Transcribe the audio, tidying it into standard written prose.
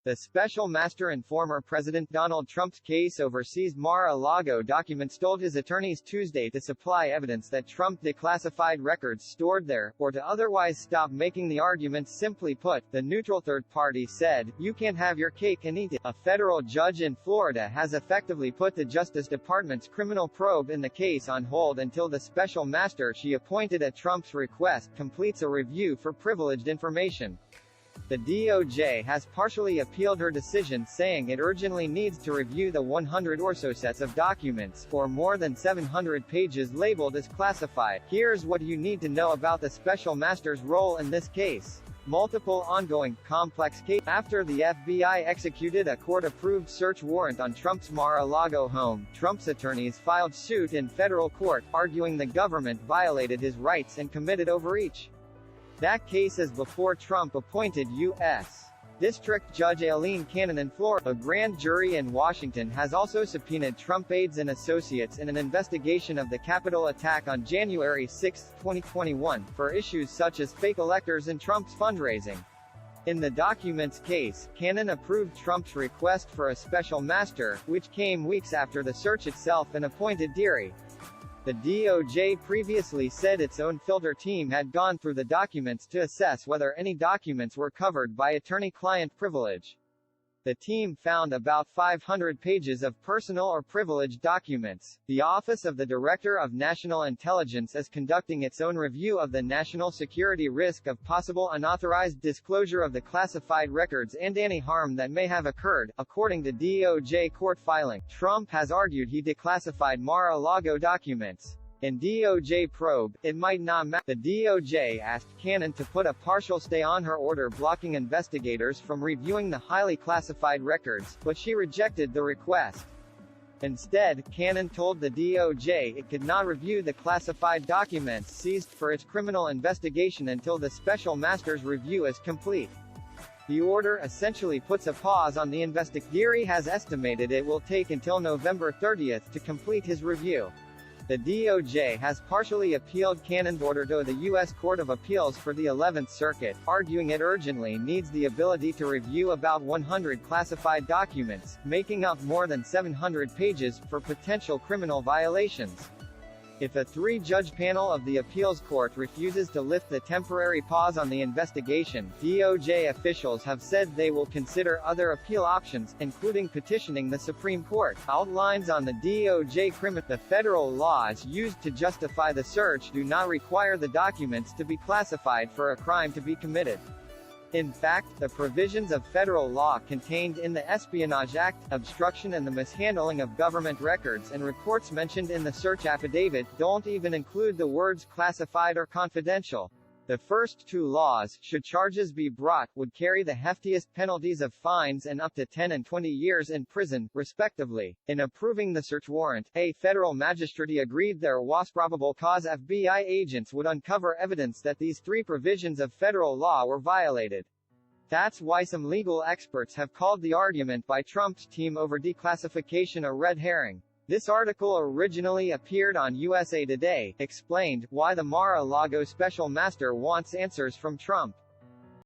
The special master in former President Donald Trump's case over seized Mar-a-Lago documents told his attorneys Tuesday to supply evidence that Trump declassified records stored there, or to otherwise stop making the arguments. Simply put, the neutral third party said, "You can't have your cake and eat it." A federal judge in Florida has effectively put the Justice Department's criminal probe in the case on hold until the special master she appointed at Trump's request completes a review for privileged information. The DOJ has partially appealed her decision, saying it urgently needs to review the 100 or so sets of documents, or more than 700 pages labeled as classified. Here's what you need to know about the special master's role in this case. Multiple ongoing, complex cases. After the FBI executed a court-approved search warrant on Trump's Mar-a-Lago home, Trump's attorneys filed suit in federal court, arguing the government violated his rights and committed overreach. That case is before Trump appointed U.S. District Judge Aileen Cannon in Florida. A grand jury in Washington has also subpoenaed Trump aides and associates in an investigation of the Capitol attack on January 6, 2021, for issues such as fake electors and Trump's fundraising. In the documents case, Cannon approved Trump's request for a special master, which came weeks after the search itself, and appointed Deary. The DOJ previously said its own filter team had gone through the documents to assess whether any documents were covered by attorney-client privilege. The team found about 500 pages of personal or privileged documents. The Office of the Director of National Intelligence is conducting its own review of the national security risk of possible unauthorized disclosure of the classified records and any harm that may have occurred, according to DOJ court filing. Trump has argued he declassified Mar-a-Lago documents. In DOJ probe, it might not matter. The DOJ asked Cannon to put a partial stay on her order blocking investigators from reviewing the highly classified records, but she rejected the request. Instead, Cannon told the DOJ it could not review the classified documents seized for its criminal investigation until the special master's review is complete. The order essentially puts a pause on the investigation. Deary has estimated it will take until November 30 to complete his review. The DOJ has partially appealed Cannon's order to the U.S. Court of Appeals for the 11th Circuit, arguing it urgently needs the ability to review about 100 classified documents, making up more than 700 pages, for potential criminal violations. If a three-judge panel of the appeals court refuses to lift the temporary pause on the investigation, DOJ officials have said they will consider other appeal options, including petitioning the Supreme Court. Outlines on the DOJ criminal. The federal laws used to justify the search do not require the documents to be classified for a crime to be committed. In fact, the provisions of federal law contained in the Espionage Act, obstruction and the mishandling of government records and reports mentioned in the search affidavit, don't even include the words classified or confidential. The first two laws, should charges be brought, would carry the heftiest penalties of fines and up to 10 and 20 years in prison, respectively. In approving the search warrant, a federal magistrate agreed there was probable cause FBI agents would uncover evidence that these three provisions of federal law were violated. That's why some legal experts have called the argument by Trump's team over declassification a red herring. This article originally appeared on USA Today, explained why the Mar-a-Lago special master wants answers from Trump.